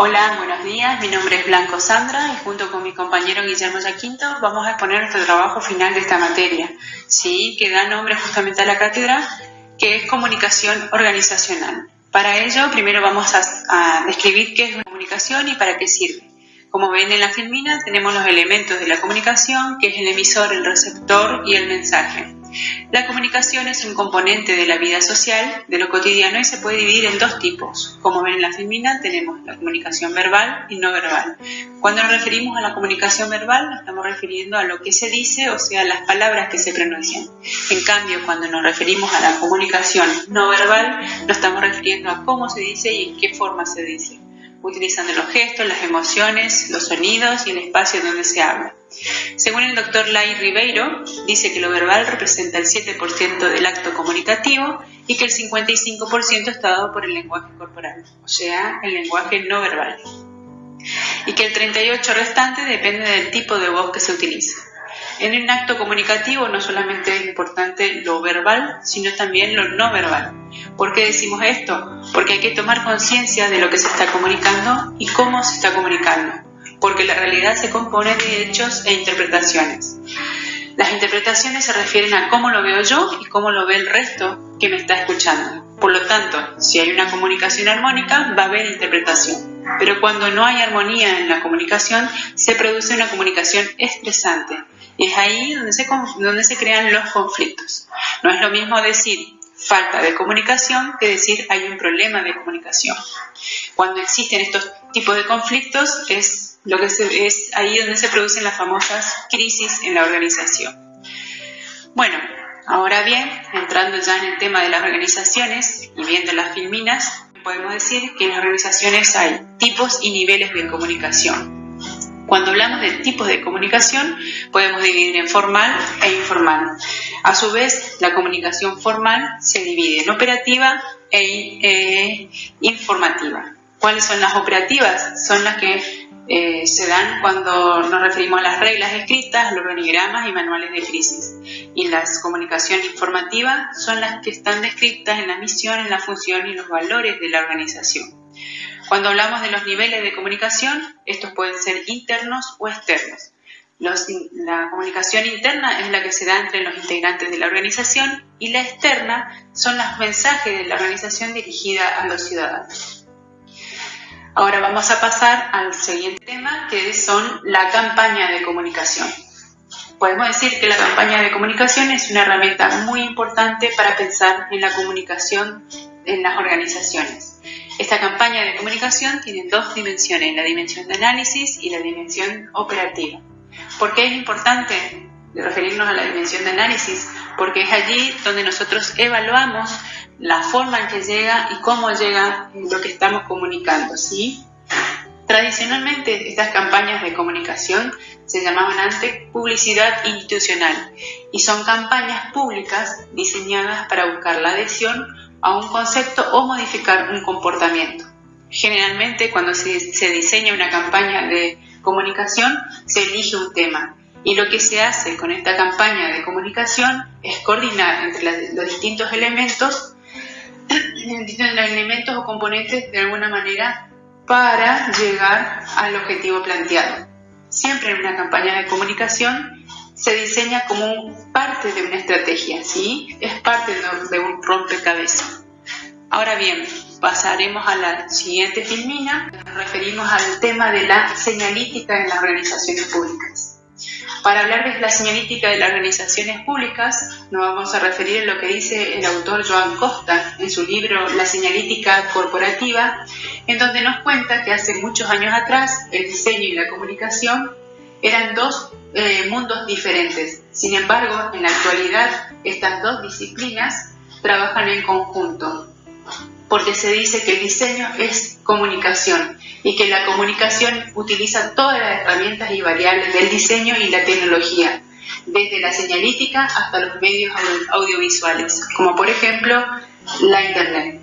Hola, buenos días. Mi nombre es Blanco Sandra y junto con mi compañero Guillermo Yaquinto vamos a exponer nuestro trabajo final de esta materia, ¿sí? Que da nombre justamente a la cátedra, que es comunicación organizacional. Para ello, primero vamos a describir qué es una comunicación y para qué sirve. Como ven en la filmina, tenemos los elementos de la comunicación, que es el emisor, el receptor y el mensaje. La comunicación es un componente de la vida social, de lo cotidiano, y se puede dividir en dos tipos. Como ven en la filmina, tenemos la comunicación verbal y no verbal. Cuando nos referimos a la comunicación verbal, nos estamos refiriendo a lo que se dice, o sea, las palabras que se pronuncian. En cambio, cuando nos referimos a la comunicación no verbal, nos estamos refiriendo a cómo se dice y en qué forma se dice, utilizando los gestos, las emociones, los sonidos y el espacio donde se habla. Según el doctor Lai Ribeiro, dice que lo verbal representa el 7% del acto comunicativo y que el 55% está dado por el lenguaje corporal, o sea, el lenguaje no verbal. Y que el 38% restante depende del tipo de voz que se utiliza. En un acto comunicativo no solamente es importante lo verbal, sino también lo no verbal. ¿Por qué decimos esto? Porque hay que tomar conciencia de lo que se está comunicando y cómo se está comunicando, porque la realidad se compone de hechos e interpretaciones. Las interpretaciones se refieren a cómo lo veo yo y cómo lo ve el resto que me está escuchando. Por lo tanto, si hay una comunicación armónica, va a haber interpretación. Pero cuando no hay armonía en la comunicación, se produce una comunicación estresante. Y es ahí donde se crean los conflictos. No es lo mismo decir falta de comunicación que decir hay un problema de comunicación. Cuando existen estos tipos de conflictos es ahí donde se producen las famosas crisis en la organización. Bueno, ahora bien, entrando ya en el tema de las organizaciones y viendo las filminas, podemos decir que en las organizaciones hay tipos y niveles de comunicación. Cuando hablamos de tipos de comunicación, podemos dividir en formal e informal. A su vez, la comunicación formal se divide en operativa e informativa. ¿Cuáles son las operativas? Son las que se dan cuando nos referimos a las reglas escritas, los organigramas y manuales de crisis. Y las comunicaciones informativas son las que están descritas en la misión, en la función y los valores de la organización. Cuando hablamos de los niveles de comunicación, estos pueden ser internos o externos. La comunicación interna es la que se da entre los integrantes de la organización y la externa son los mensajes de la organización dirigida a los ciudadanos. Ahora vamos a pasar al siguiente tema, que son la campaña de comunicación. Podemos decir que la campaña de comunicación es una herramienta muy importante para pensar en la comunicación en las organizaciones. Esta campaña de comunicación tiene dos dimensiones, la dimensión de análisis y la dimensión operativa. ¿Por qué es importante referirnos a la dimensión de análisis? Porque es allí donde nosotros evaluamos la forma en que llega y cómo llega lo que estamos comunicando, ¿sí? Tradicionalmente, estas campañas de comunicación se llamaban antes publicidad institucional y son campañas públicas diseñadas para buscar la adhesión a un concepto o modificar un comportamiento. Generalmente, cuando se diseña una campaña de comunicación, se elige un tema y lo que se hace con esta campaña de comunicación es coordinar entre los distintos elementos o componentes de alguna manera para llegar al objetivo planteado. Siempre en una campaña de comunicación se diseña como parte de una estrategia, ¿sí? Es parte de un rompecabezas. Ahora bien, pasaremos a la siguiente filmina. Nos referimos al tema de la señalística en las organizaciones públicas. Para hablar de la señalística de las organizaciones públicas, nos vamos a referir a lo que dice el autor Joan Costa en su libro La señalística corporativa, en donde nos cuenta que hace muchos años atrás el diseño y la comunicación eran dos mundos diferentes. Sin embargo, en la actualidad, estas dos disciplinas trabajan en conjunto, porque se dice que el diseño es comunicación y que la comunicación utiliza todas las herramientas y variables del diseño y la tecnología, desde la señalística hasta los medios audiovisuales, como por ejemplo la Internet.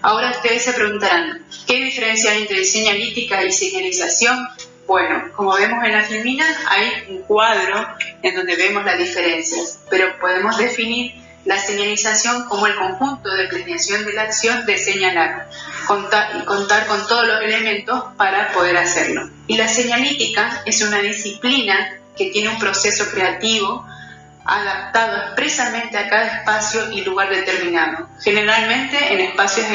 Ahora ustedes se preguntarán, ¿qué diferencia hay entre señalística y señalización? Bueno, como vemos en la filmina, hay un cuadro en donde vemos las diferencias, pero podemos definir la señalización como el conjunto de planeación de la acción de señalar, contar con todos los elementos para poder hacerlo. Y la señalítica es una disciplina que tiene un proceso creativo adaptado expresamente a cada espacio y lugar determinado, generalmente en espacios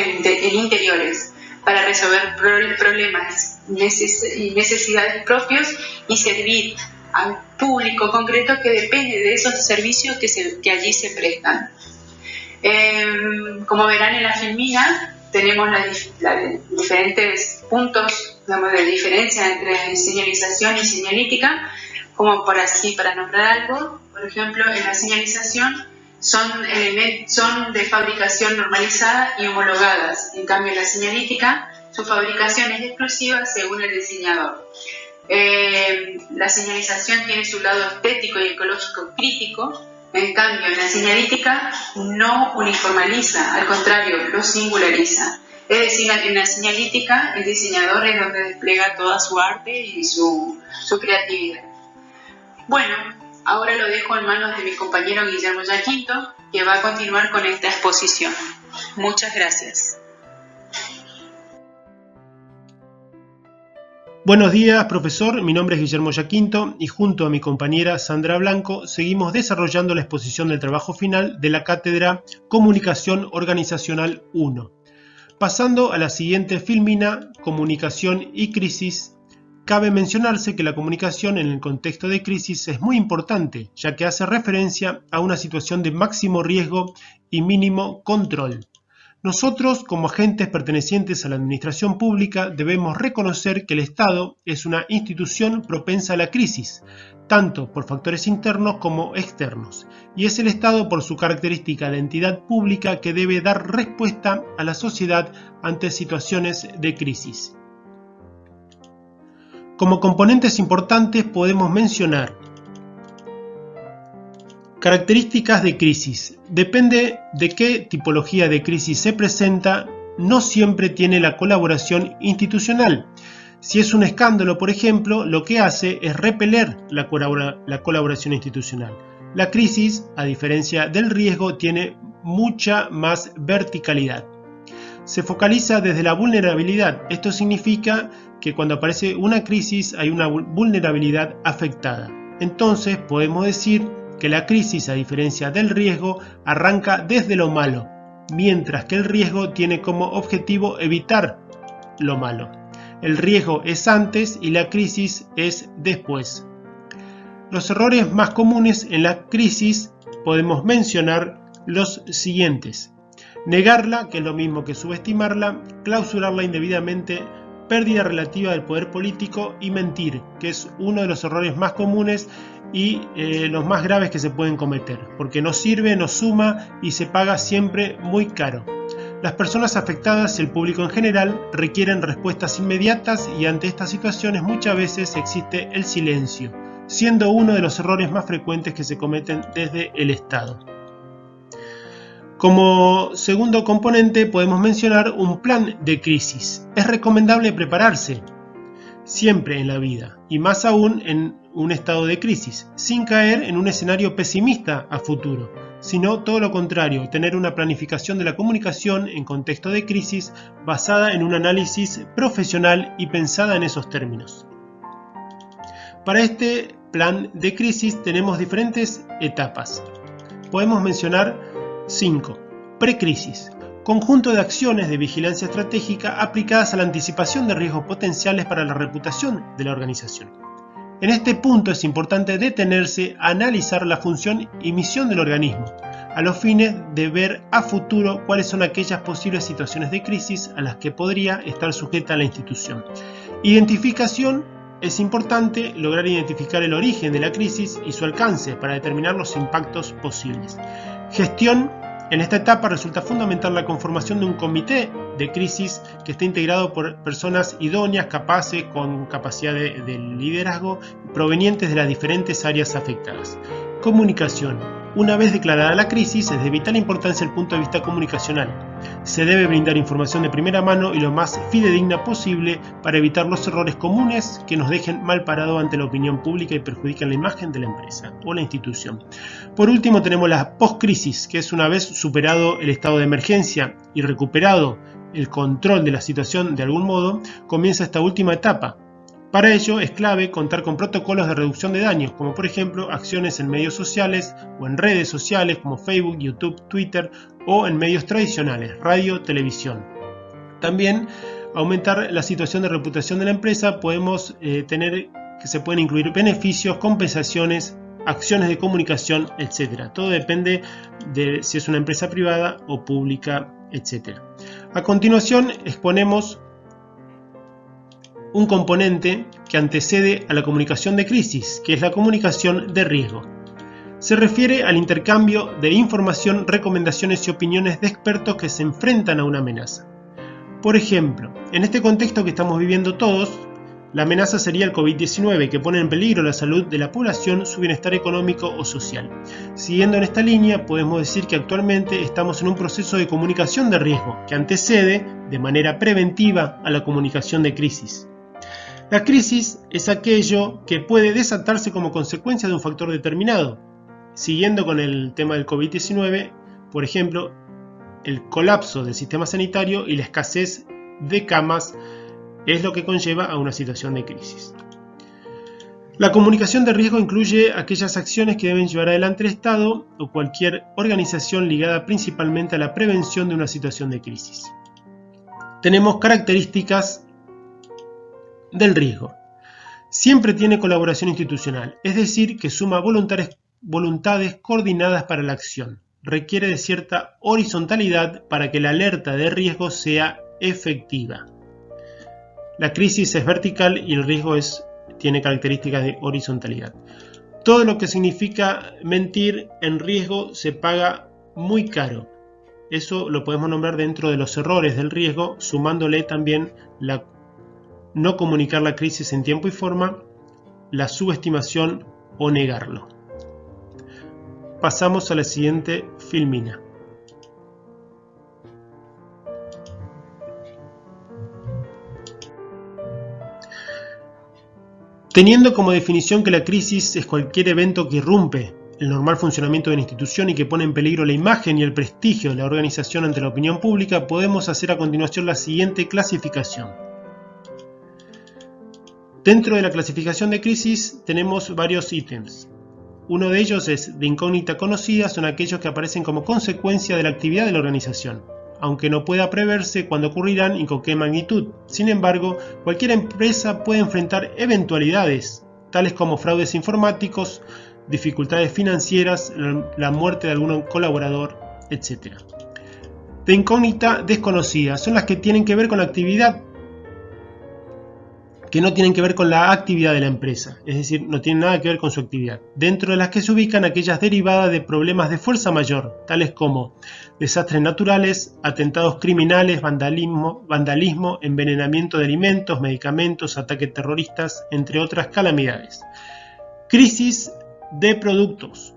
interiores, para resolver problemas y necesidades propios y servir al público concreto que depende de esos servicios que allí se prestan. Como verán en la filmina, tenemos diferentes puntos, digamos, de diferencia entre señalización y señalítica, como para nombrar algo. Por ejemplo, en la señalización son de fabricación normalizada y homologadas. En cambio, en la señalítica, su fabricación es exclusiva según el diseñador. La señalización tiene su lado estético y ecológico crítico. En cambio, en la señalítica no uniformaliza, al contrario, lo singulariza. Es decir, en la señalítica el diseñador es donde despliega toda su arte y su creatividad. Bueno, ahora lo dejo en manos de mi compañero Guillermo Giaquinto, que va a continuar con esta exposición. Muchas gracias. Buenos días, profesor. Mi nombre es Guillermo Giaquinto y junto a mi compañera Sandra Blanco seguimos desarrollando la exposición del trabajo final de la cátedra Comunicación Organizacional 1. Pasando a la siguiente filmina, Comunicación y Crisis, cabe mencionarse que la comunicación en el contexto de crisis es muy importante, ya que hace referencia a una situación de máximo riesgo y mínimo control. Nosotros, como agentes pertenecientes a la administración pública, debemos reconocer que el Estado es una institución propensa a la crisis, tanto por factores internos como externos, y es el Estado por su característica de entidad pública que debe dar respuesta a la sociedad ante situaciones de crisis. Como componentes importantes podemos mencionar características de crisis. Depende de qué tipología de crisis se presenta, no siempre tiene la colaboración institucional. Si es un escándalo, por ejemplo, lo que hace es repeler la colaboración institucional. La crisis, a diferencia del riesgo, tiene mucha más verticalidad. Se focaliza desde la vulnerabilidad. Esto significa que cuando aparece una crisis hay una vulnerabilidad afectada. Entonces podemos decir que la crisis, a diferencia del riesgo, arranca desde lo malo, mientras que el riesgo tiene como objetivo evitar lo malo. El riesgo es antes y la crisis es después. Los errores más comunes en la crisis podemos mencionar los siguientes: negarla, que es lo mismo que subestimarla, clausurarla indebidamente, pérdida relativa del poder político y mentir, que es uno de los errores más comunes y los más graves que se pueden cometer, porque no sirve, no suma y se paga siempre muy caro. Las personas afectadas y el público en general requieren respuestas inmediatas y ante estas situaciones muchas veces existe el silencio, siendo uno de los errores más frecuentes que se cometen desde el Estado. Como segundo componente podemos mencionar un plan de crisis. Es recomendable prepararse siempre en la vida, y más aún en un estado de crisis, sin caer en un escenario pesimista a futuro, sino todo lo contrario, tener una planificación de la comunicación en contexto de crisis basada en un análisis profesional y pensada en esos términos. Para este plan de crisis tenemos diferentes etapas. Podemos mencionar 5. Precrisis. Conjunto de acciones de vigilancia estratégica aplicadas a la anticipación de riesgos potenciales para la reputación de la organización. En este punto es importante detenerse a analizar la función y misión del organismo, a los fines de ver a futuro cuáles son aquellas posibles situaciones de crisis a las que podría estar sujeta la institución. Identificación. Es importante lograr identificar el origen de la crisis y su alcance para determinar los impactos posibles. Gestión. En esta etapa resulta fundamental la conformación de un comité de crisis que esté integrado por personas idóneas, capaces, con capacidad de liderazgo, provenientes de las diferentes áreas afectadas. Comunicación. Una vez declarada la crisis, es de vital importancia el punto de vista comunicacional. Se debe brindar información de primera mano y lo más fidedigna posible para evitar los errores comunes que nos dejen mal parado ante la opinión pública y perjudican la imagen de la empresa o la institución. Por último, tenemos la post-crisis, que es una vez superado el estado de emergencia y recuperado el control de la situación de algún modo, comienza esta última etapa. Para ello es clave contar con protocolos de reducción de daños, como por ejemplo acciones en medios sociales o en redes sociales como Facebook, YouTube, Twitter o en medios tradicionales, radio, televisión. También aumentar la situación de reputación de la empresa, podemos tener que se pueden incluir beneficios, compensaciones, acciones de comunicación, etc. Todo depende de si es una empresa privada o pública, etc. A continuación exponemos un componente que antecede a la comunicación de crisis, que es la comunicación de riesgo. Se refiere al intercambio de información, recomendaciones y opiniones de expertos que se enfrentan a una amenaza. Por ejemplo, en este contexto que estamos viviendo todos, la amenaza sería el COVID-19, que pone en peligro la salud de la población, su bienestar económico o social. Siguiendo en esta línea, podemos decir que actualmente estamos en un proceso de comunicación de riesgo, que antecede de manera preventiva a la comunicación de crisis. La crisis es aquello que puede desatarse como consecuencia de un factor determinado. Siguiendo con el tema del COVID-19, por ejemplo, el colapso del sistema sanitario y la escasez de camas es lo que conlleva a una situación de crisis. La comunicación de riesgo incluye aquellas acciones que deben llevar adelante el Estado o cualquier organización ligada principalmente a la prevención de una situación de crisis. Tenemos características del riesgo. Siempre tiene colaboración institucional, es decir, que suma voluntades coordinadas para la acción. Requiere de cierta horizontalidad para que la alerta de riesgo sea efectiva. La crisis es vertical y el riesgo tiene características de horizontalidad. Todo lo que significa mentir en riesgo se paga muy caro. Eso lo podemos nombrar dentro de los errores del riesgo, sumándole también la no comunicar la crisis en tiempo y forma, la subestimación o negarlo. Pasamos a la siguiente filmina. Teniendo como definición que la crisis es cualquier evento que irrumpe el normal funcionamiento de la institución y que pone en peligro la imagen y el prestigio de la organización ante la opinión pública, podemos hacer a continuación la siguiente clasificación. Dentro de la clasificación de crisis tenemos varios ítems. Uno de ellos es de incógnita conocida, son aquellos que aparecen como consecuencia de la actividad de la organización, aunque no pueda preverse cuándo ocurrirán y con qué magnitud. Sin embargo, cualquier empresa puede enfrentar eventualidades, tales como fraudes informáticos, dificultades financieras, la muerte de algún colaborador, etc. De incógnita desconocida son las que tienen que ver con la actividad, que no tienen que ver con la actividad de la empresa, es decir, no tienen nada que ver con su actividad, dentro de las que se ubican aquellas derivadas de problemas de fuerza mayor, tales como desastres naturales, atentados criminales, vandalismo, envenenamiento de alimentos, medicamentos, ataques terroristas, entre otras calamidades. Crisis de productos.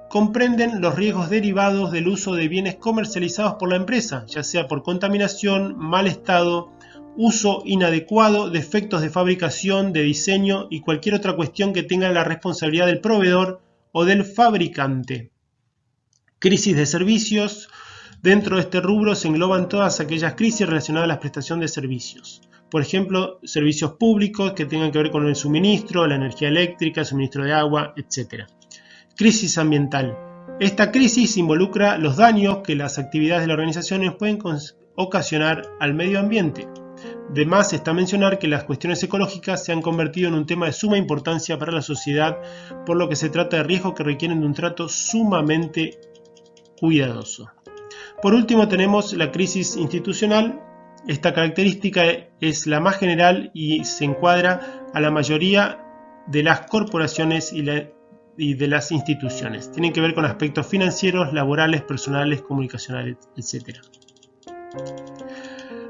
Comprenden los riesgos derivados del uso de bienes comercializados por la empresa, ya sea por contaminación, mal estado, uso inadecuado, defectos de fabricación, de diseño y cualquier otra cuestión que tenga la responsabilidad del proveedor o del fabricante. Crisis de servicios. Dentro de este rubro se engloban todas aquellas crisis relacionadas a la prestación de servicios. Por ejemplo, servicios públicos que tengan que ver con el suministro, la energía eléctrica, el suministro de agua, etc. Crisis ambiental. Esta crisis involucra los daños que las actividades de las organizaciones pueden ocasionar al medio ambiente. De más está mencionar que las cuestiones ecológicas se han convertido en un tema de suma importancia para la sociedad, por lo que se trata de riesgos que requieren de un trato sumamente cuidadoso. Por último tenemos la crisis institucional. Esta característica es la más general y se encuadra a la mayoría de las corporaciones y de las instituciones. Tienen que ver con aspectos financieros, laborales, personales, comunicacionales, etc.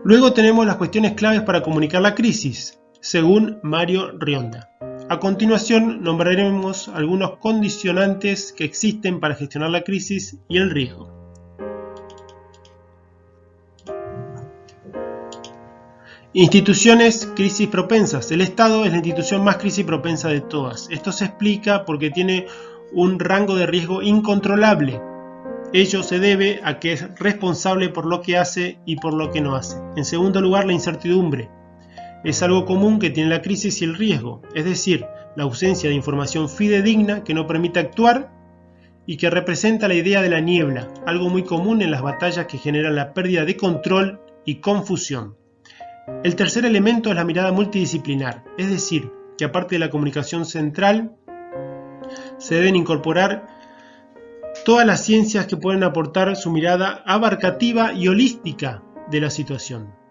Luego tenemos las cuestiones claves para comunicar la crisis, según Mario Rionda. A continuación, nombraremos algunos condicionantes que existen para gestionar la crisis y el riesgo. Instituciones crisis propensas. El Estado es la institución más crisis propensa de todas. Esto se explica porque tiene un rango de riesgo incontrolable. Ello se debe a que es responsable por lo que hace y por lo que no hace. En segundo lugar, la incertidumbre. Es algo común que tiene la crisis y el riesgo, es decir, la ausencia de información fidedigna que no permite actuar y que representa la idea de la niebla, algo muy común en las batallas que generan la pérdida de control y confusión. El tercer elemento es la mirada multidisciplinar, es decir, que aparte de la comunicación central, se deben incorporar todas las ciencias que pueden aportar su mirada abarcativa y holística de la situación.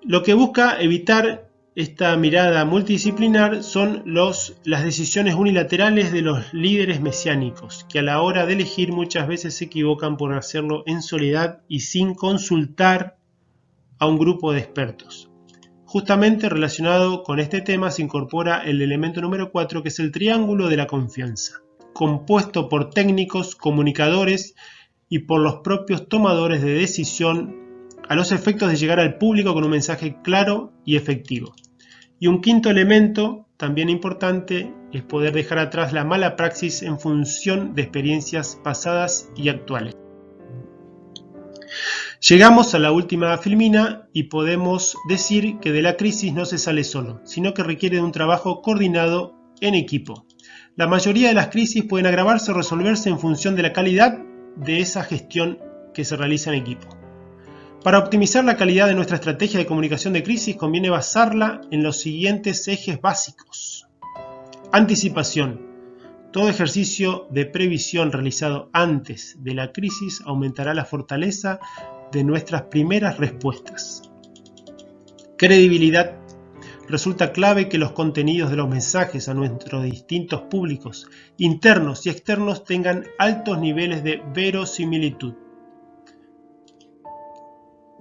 Lo que busca evitar esta mirada multidisciplinar son las decisiones unilaterales de los líderes mesiánicos, que a la hora de elegir muchas veces se equivocan por hacerlo en soledad y sin consultar a un grupo de expertos. Justamente relacionado con este tema se incorpora el elemento número 4, que es el triángulo de la confianza, compuesto por técnicos, comunicadores y por los propios tomadores de decisión a los efectos de llegar al público con un mensaje claro y efectivo. Y un quinto elemento, también importante, es poder dejar atrás la mala praxis en función de experiencias pasadas y actuales. Llegamos a la última filmina y podemos decir que de la crisis no se sale solo, sino que requiere de un trabajo coordinado en equipo. La mayoría de las crisis pueden agravarse o resolverse en función de la calidad de esa gestión que se realiza en equipo. Para optimizar la calidad de nuestra estrategia de comunicación de crisis conviene basarla en los siguientes ejes básicos. Anticipación. Todo ejercicio de previsión realizado antes de la crisis aumentará la fortaleza de nuestras primeras respuestas. Credibilidad. Resulta clave que los contenidos de los mensajes a nuestros distintos públicos, internos y externos, tengan altos niveles de verosimilitud.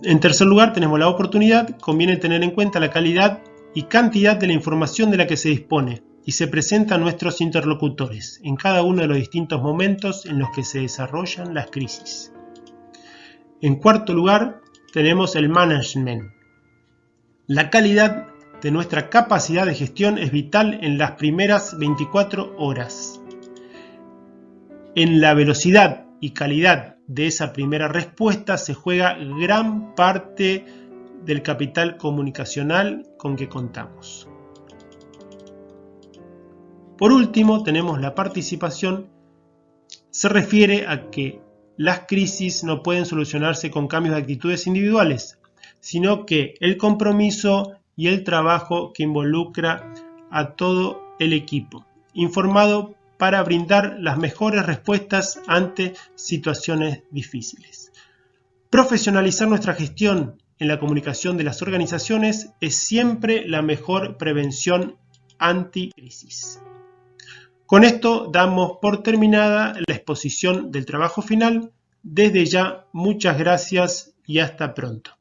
En tercer lugar, tenemos la oportunidad. Conviene tener en cuenta la calidad y cantidad de la información de la que se dispone y se presenta a nuestros interlocutores en cada uno de los distintos momentos en los que se desarrollan las crisis. En cuarto lugar, tenemos el management. La calidad de nuestra capacidad de gestión es vital en las primeras 24 horas. En la velocidad y calidad de esa primera respuesta se juega gran parte del capital comunicacional con que contamos. Por último, tenemos la participación. Se refiere a que las crisis no pueden solucionarse con cambios de actitudes individuales, sino que el compromiso y el trabajo que involucra a todo el equipo, informado para brindar las mejores respuestas ante situaciones difíciles. Profesionalizar nuestra gestión en la comunicación de las organizaciones es siempre la mejor prevención anticrisis. Con esto damos por terminada la exposición del trabajo final. Desde ya, muchas gracias y hasta pronto.